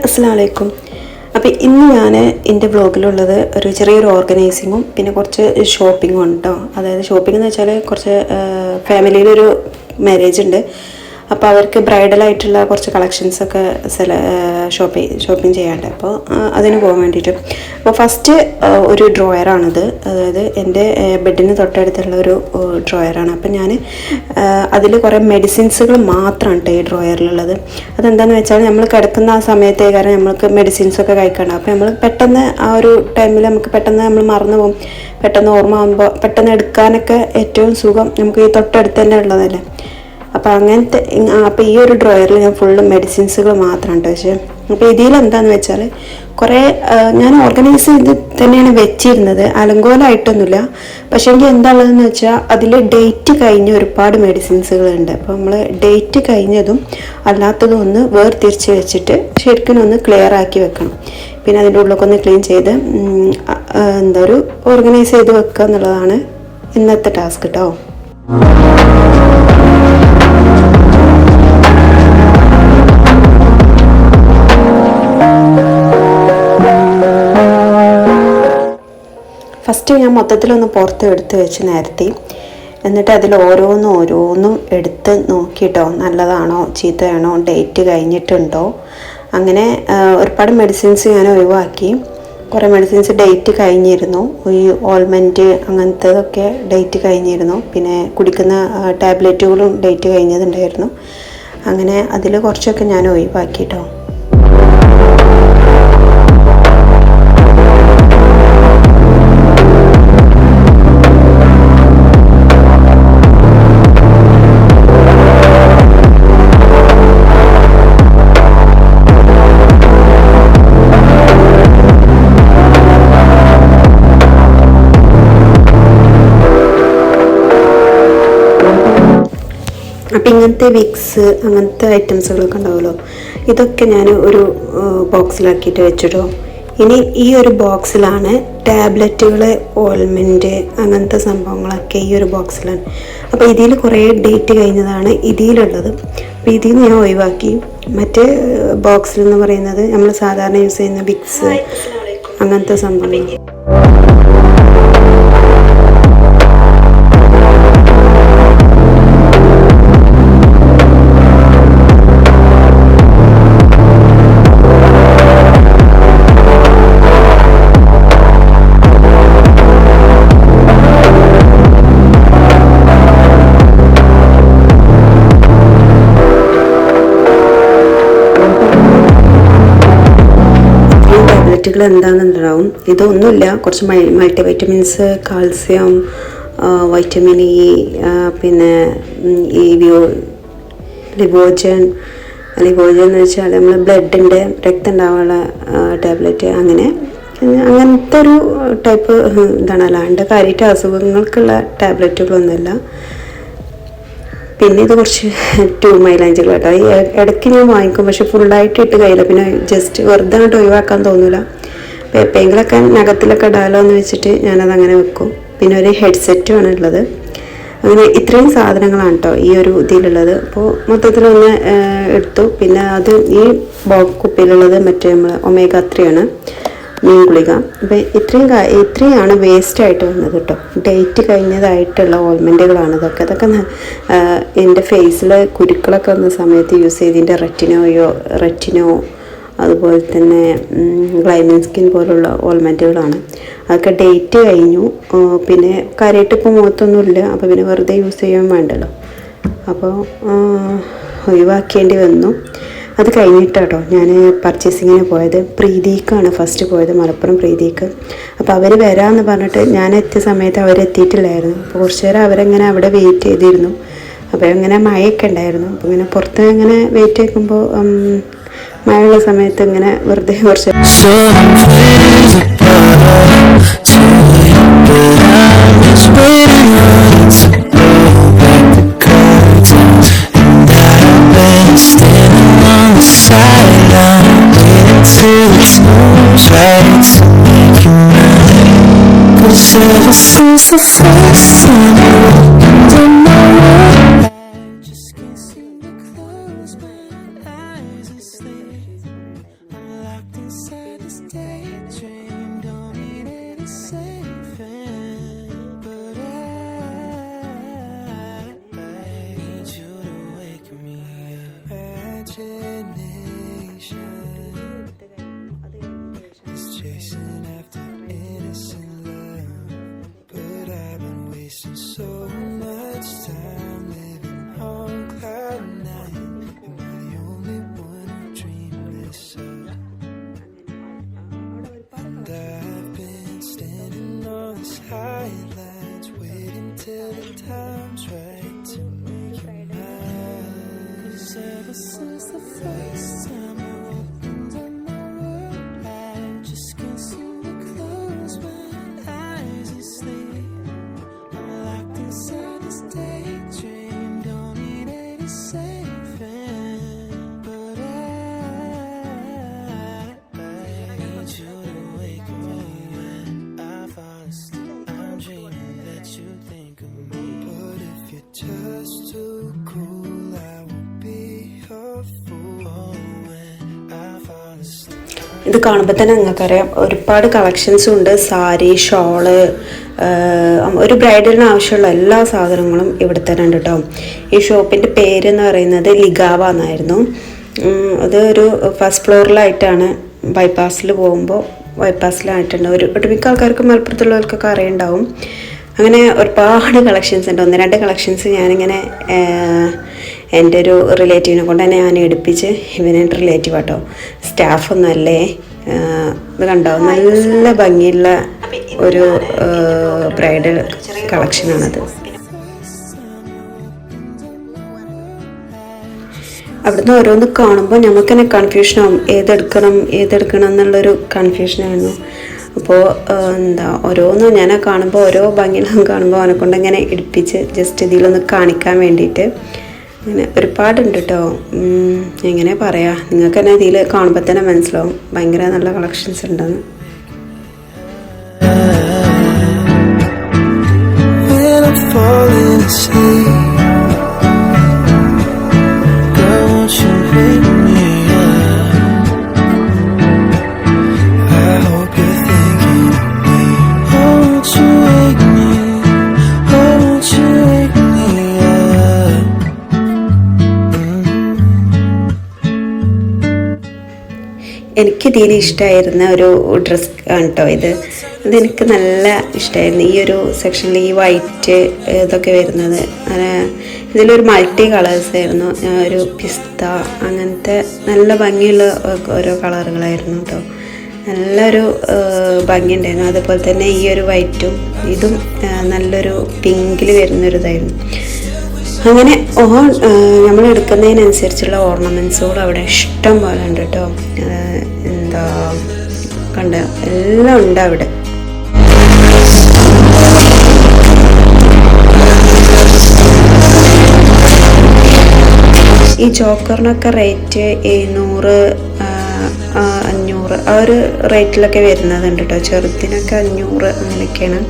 അസ്സലാമു അലൈക്കും. അപ്പോൾ ഇന്ന് ഞാൻ എൻ്റെ വ്ളോഗിലുള്ളത് ഒരു ചെറിയൊരു ഓർഗനൈസിങ്ങും പിന്നെ കുറച്ച് ഷോപ്പിങ്ങും ഉണ്ട് കേട്ടോ. അതായത് ഷോപ്പിംഗ് എന്ന് വെച്ചാൽ കുറച്ച് ഫാമിലിയിലൊരു മാരേജ് ഉണ്ട്. അപ്പോൾ അവർക്ക് ബ്രൈഡലായിട്ടുള്ള കുറച്ച് കളക്ഷൻസൊക്കെ ഷോപ്പിംഗ് ചെയ്യാണ്ട്, അപ്പോൾ അതിന് പോകാൻ വേണ്ടിയിട്ട്. അപ്പോൾ ഫസ്റ്റ് ഒരു ഡ്രോയറാണിത്. അതായത് എൻ്റെ ബെഡിന് തൊട്ടടുത്തുള്ള ഒരു ഡ്രോയറാണ്. അപ്പം ഞാൻ അതിൽ കുറേ മെഡിസിൻസുകൾ മാത്രമാണ് കേട്ടോ ഈ ഡ്രോയറിലുള്ളത്. അതെന്താണെന്ന് വെച്ചാൽ നമ്മൾ കിടക്കുന്ന ആ സമയത്തേ കാരണം നമ്മൾക്ക് മെഡിസിൻസൊക്കെ കഴിക്കണം. അപ്പോൾ നമ്മൾ പെട്ടെന്ന് ആ ഒരു ടൈമിൽ നമുക്ക് പെട്ടെന്ന് നമ്മൾ മറന്നു പോകും. പെട്ടെന്ന് ഓർമ്മ ആകുമ്പോൾ പെട്ടെന്ന് എടുക്കാനൊക്കെ ഏറ്റവും സുഖം നമുക്ക് ഈ തൊട്ടടുത്ത് തന്നെ ഉള്ളതല്ലേ. അപ്പോൾ ഈ ഒരു ഡ്രോയറിൽ ഞാൻ ഫുള്ള് മെഡിസിൻസുകൾ മാത്രമാണ്. പക്ഷേ അപ്പോൾ ഇതിലെന്താണെന്ന് വെച്ചാൽ കുറേ ഞാൻ ഓർഗനൈസ് ചെയ്ത് തന്നെയാണ് വെച്ചിരുന്നത്, അലങ്കോലമായിട്ടൊന്നുമില്ല. പക്ഷേ എനിക്ക് എന്താണുള്ളതെന്ന് വെച്ചാൽ അതിൽ ഡേറ്റ് കഴിഞ്ഞ ഒരുപാട് മെഡിസിൻസുകളുണ്ട്. അപ്പോൾ നമ്മൾ ഡേറ്റ് കഴിഞ്ഞതും അല്ലാത്തതും ഒന്ന് വേർതിരിച്ച് വെച്ചിട്ട് ശരിക്കും ഒന്ന് ക്ലിയർ ആക്കി വെക്കണം. പിന്നെ അതിൻ്റെ ഉള്ളിലൊക്കെ ഒന്ന് ക്ലീൻ ചെയ്ത് ഒരു ഓർഗനൈസ് ചെയ്ത് വെക്കുക എന്നുള്ളതാണ് ഇന്നത്തെ ടാസ്ക് കേട്ടോ. ഫസ്റ്റ് ഞാൻ മൊത്തത്തിലൊന്ന് പുറത്ത് എടുത്ത് വെച്ച് നിരത്തി, എന്നിട്ട് അതിൽ ഓരോന്നും എടുത്ത് നോക്കിയിട്ടോ നല്ലതാണോ ചീത്തയാണോ ഡേറ്റ് കഴിഞ്ഞിട്ടുണ്ടോ. അങ്ങനെ ഒരുപാട് മെഡിസിൻസ് ഞാൻ ഒഴിവാക്കി. കുറേ മെഡിസിൻസ് ഡേറ്റ് കഴിഞ്ഞിരുന്നു. ഈ ഓൾമെൻറ്റ് അങ്ങനത്തതൊക്കെ ഡേറ്റ് കഴിഞ്ഞിരുന്നു. പിന്നെ കുടിക്കുന്ന ടാബ്ലറ്റുകളും ഡേറ്റ് കഴിഞ്ഞതുണ്ടായിരുന്നു. അങ്ങനെ അതിൽ കുറച്ചൊക്കെ ഞാൻ ഒഴിവാക്കിയിട്ടോ. അപ്പം ഇങ്ങനത്തെ വിക്സ് അങ്ങനത്തെ ഐറ്റംസുകളൊക്കെ ഉണ്ടാവുമല്ലോ, ഇതൊക്കെ ഞാൻ ഒരു ബോക്സിലാക്കിയിട്ട് വെച്ചിട്ടോ. ഇനി ഈ ഒരു ബോക്സിലാണ് ടാബ്ലറ്റുകൾ, ഓയിൽമെൻറ്റ് അങ്ങനത്തെ സംഭവങ്ങളൊക്കെ ഈ ഒരു ബോക്സിലാണ്. അപ്പോൾ ഇതിൽ കുറേ ഡേറ്റ് കഴിഞ്ഞതാണ് ഇതിലുള്ളത്. അപ്പോൾ ഇതിൽ ഞാൻ ഒഴിവാക്കി. മറ്റേ ബോക്സിൽ എന്ന് പറയുന്നത് നമ്മൾ സാധാരണ യൂസ് ചെയ്യുന്ന വിക്സ് അങ്ങനത്തെ സംഭവങ്ങൾ. ടാബ്ലറ്റുകൾ എന്താണെന്നുണ്ടാവും. ഇതൊന്നുമില്ല, കുറച്ച് മൾട്ടിവൈറ്റമിൻസ്, കാൽസ്യം, വൈറ്റമിൻ ഇ, പിന്നെ ഈ ലിവോജൻ എന്ന് വെച്ചാൽ നമ്മൾ ബ്ലഡിൻ്റെ രക്തം ഉണ്ടാവാനുള്ള ടാബ്ലറ്റ്, അങ്ങനത്തെ ഒരു ടൈപ്പ് ഇതാണ്. അല്ലാണ്ട് കാര്യമായിട്ട് അസുഖങ്ങൾക്കുള്ള ടാബ്ലറ്റുകളൊന്നുമില്ല. പിന്നെ ഇത് കുറച്ച് മൈലാഞ്ചികൾ കേട്ടോ. ഈ ഇടയ്ക്ക് ഞാൻ വാങ്ങിക്കും, പക്ഷെ ഫുള്ളായിട്ട് ഇട്ട് കഴിയില്ല. പിന്നെ ജസ്റ്റ് വെറുതെ അങ്ങോട്ട് ഒഴിവാക്കാൻ തോന്നില്ല. അപ്പോൾ എപ്പോഴെങ്കിലൊക്കെ നഖത്തിലൊക്കെ ഇടാലോ എന്ന് വെച്ചിട്ട് ഞാനതങ്ങനെ വെക്കും. പിന്നെ ഒരു ഹെഡ്സെറ്റുമാണ് ഉള്ളത്. അങ്ങനെ ഇത്രയും സാധനങ്ങളാണ് കേട്ടോ ഈ ഒരു ഇതിലുള്ളത്. അപ്പോൾ മൊത്തത്തിലൊന്ന് എടുത്തു. പിന്നെ അത് ഈ കുപ്പിയിലുള്ളത് മറ്റേ നമ്മൾ ഒമേഗ 3 ആണ്, മീൻ ഗുളിക. അപ്പോൾ ഇത്രയാണ് വേസ്റ്റായിട്ട് വന്നത് കേട്ടോ. ഡേറ്റ് കഴിഞ്ഞതായിട്ടുള്ള ഓയിൽമെൻറ്റുകളാണ് ഇതൊക്കെ. എൻ്റെ ഫേസിൽ കുരുക്കളൊക്കെ വന്ന സമയത്ത് യൂസ് ചെയ്തതിൻ്റെ റെറ്റിനോ അതുപോലെ തന്നെ ഗ്ലൈമിൻ സ്കിൻ പോലുള്ള ഓയിൽമെൻറ്റുകളാണ്. അതൊക്കെ ഡേറ്റ് കഴിഞ്ഞു. പിന്നെ കാര്യമായിട്ട് ഇപ്പോൾ മുഖത്തൊന്നുമില്ല. അപ്പോൾ പിന്നെ വെറുതെ യൂസ് ചെയ്യാൻ വേണ്ടല്ലോ, അപ്പോൾ ഒഴിവാക്കേണ്ടി വന്നു. അത് കഴിഞ്ഞിട്ടാട്ടോ ഞാൻ പർച്ചേസിങ്ങിന് പോയത്. പ്രീതിക്കാണ് ഫസ്റ്റ് പോയത്, മലപ്പുറം പ്രീതിക്ക്. അപ്പോൾ അവർ വരാമെന്ന് പറഞ്ഞിട്ട് ഞാൻ എത്തിയ സമയത്ത് അവരെത്തിയിട്ടില്ലായിരുന്നു. അപ്പോൾ കുറച്ച് നേരം അവരെങ്ങനെ അവിടെ വെയിറ്റ് ചെയ്തിരുന്നു. അപ്പോൾ ഇങ്ങനെ മഴയൊക്കെ ഉണ്ടായിരുന്നു. അപ്പോൾ ഇങ്ങനെ പുറത്ത് ഇങ്ങനെ വെയിറ്റ് ചെയ്യുമ്പോൾ മഴയുള്ള സമയത്ത് ഇങ്ങനെ വെറുതെ കുറച്ച് ever since the first time you looked in my world, I just can't seem to close my eyes and sleep. I'm This is the first time I opened up my world. I just can't seem to close my eyes and sleep. I'm locked inside this daydream. Don't need any saving, but I need you to wake me when I fall asleep. I'm dreaming that you think of me. But if you're just too cool, I will be your fool when I fall asleep. ഇത് കാണുമ്പോൾ തന്നെ നിങ്ങൾക്കറിയാം ഒരുപാട് കളക്ഷൻസും ഉണ്ട്. Sari, shawl, ഒരു ബ്രൈഡലിന് ആവശ്യമുള്ള എല്ലാ സാധനങ്ങളും ഇവിടെ തന്നെ ഉണ്ട് കേട്ടോ. ഈ ഷോപ്പിൻ്റെ പേരെന്ന് പറയുന്നത് ലിഗാവ എന്നായിരുന്നു. അത് ഒരു ഫസ്റ്റ് ഫ്ലോറിലായിട്ടാണ്. ബൈപ്പാസിൽ പോകുമ്പോൾ ബൈപ്പാസിലായിട്ടുണ്ട്. ഒട്ടുമിക്ക ആൾക്കാർക്ക് മലപ്പുറത്തുള്ളവർക്കൊക്കെ അറിയുണ്ടാവും. അങ്ങനെ ഒരുപാട് കളക്ഷൻസ് ഉണ്ട്. 1-2 കളക്ഷൻസ് ഞാനിങ്ങനെ എൻ്റെ ഒരു റിലേറ്റീവിനെ കൊണ്ട് തന്നെ ഞാൻ എടുപ്പിച്ച്, ഇവനെൻ്റെ റിലേറ്റീവ് കേട്ടോ, സ്റ്റാഫൊന്നുമല്ലേ. ഇത് കണ്ടോ, നല്ല ഭംഗിയുള്ള ഒരു ബ്രൈഡൽ കളക്ഷനാണത്. അവിടുന്ന് ഓരോന്ന് കാണുമ്പോൾ നമുക്ക് തന്നെ കൺഫ്യൂഷനാവും, ഏതെടുക്കണം എന്നുള്ളൊരു കൺഫ്യൂഷനായിരുന്നു. അപ്പോൾ ഓരോന്നും ഞാൻ കാണുമ്പോൾ ഓരോ ഭംഗിയിലും കാണുമ്പോൾ അവനെ കൊണ്ട് ഇങ്ങനെ എടുപ്പിച്ച് ജസ്റ്റ് ഇതിലൊന്ന് കാണിക്കാൻ വേണ്ടിയിട്ട് അങ്ങനെ ഒരുപാടുണ്ട് കേട്ടോ. എങ്ങനെ പറയാം, നിങ്ങൾക്ക് തന്നെ ഇതിൽ കാണുമ്പോൾ തന്നെ മനസ്സിലാവും ഭയങ്കര നല്ല കളക്ഷൻസ് ഉണ്ടെന്ന്. എനിക്കിതിൽ ഇഷ്ടമായിരുന്ന ഒരു ഡ്രസ്സ് ആണ് കേട്ടോ ഇതെനിക്ക് നല്ല ഇഷ്ടമായിരുന്നു. ഈ ഒരു സെക്ഷനിൽ ഈ വൈറ്റ് ഇതൊക്കെ വരുന്നത്, ഇതിലൊരു മൾട്ടി കളേഴ്സ് ആയിരുന്നു. ഒരു പിസ്ത അങ്ങനത്തെ നല്ല ഭംഗിയുള്ള ഓരോ കളറുകളായിരുന്നു കേട്ടോ. നല്ലൊരു ഭംഗിയുണ്ടായിരുന്നു. അതുപോലെ തന്നെ ഈ ഒരു വൈറ്റും ഇതും നല്ലൊരു പിങ്കിൽ വരുന്നൊരിതായിരുന്നു. അങ്ങനെ നമ്മൾ എടുക്കുന്നതിനനുസരിച്ചുള്ള ഓർണമെൻറ്റ്സുകൾ അവിടെ ഇഷ്ടം പോലെ ഉണ്ട് കേട്ടോ. കണ്ട എല്ലാം ഉണ്ട് അവിടെ. ഈ ജോക്കറിനൊക്കെ റേറ്റ് 700, 500 ആ ഒരു റേറ്റിലൊക്കെ വരുന്നതുണ്ട് കേട്ടോ. ചെറുതിനൊക്കെ 500 അങ്ങനെയൊക്കെയാണ്.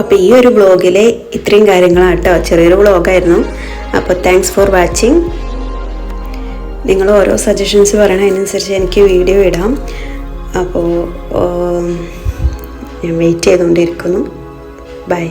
അപ്പോൾ ഈ ഒരു വ്ളോഗിലെ ഇത്രയും കാര്യങ്ങളാണ് കേട്ടോ. ചെറിയൊരു വ്ളോഗായിരുന്നു. അപ്പോൾ താങ്ക്സ് ഫോർ വാച്ചിങ്. നിങ്ങൾ ഓരോ സജഷൻസ് പറയണം, അതിനനുസരിച്ച് എനിക്ക് വീഡിയോ ഇടാം. അപ്പോൾ ഞാൻ വെയിറ്റ് ചെയ്തുകൊണ്ടിരിക്കുന്നു. ബൈ.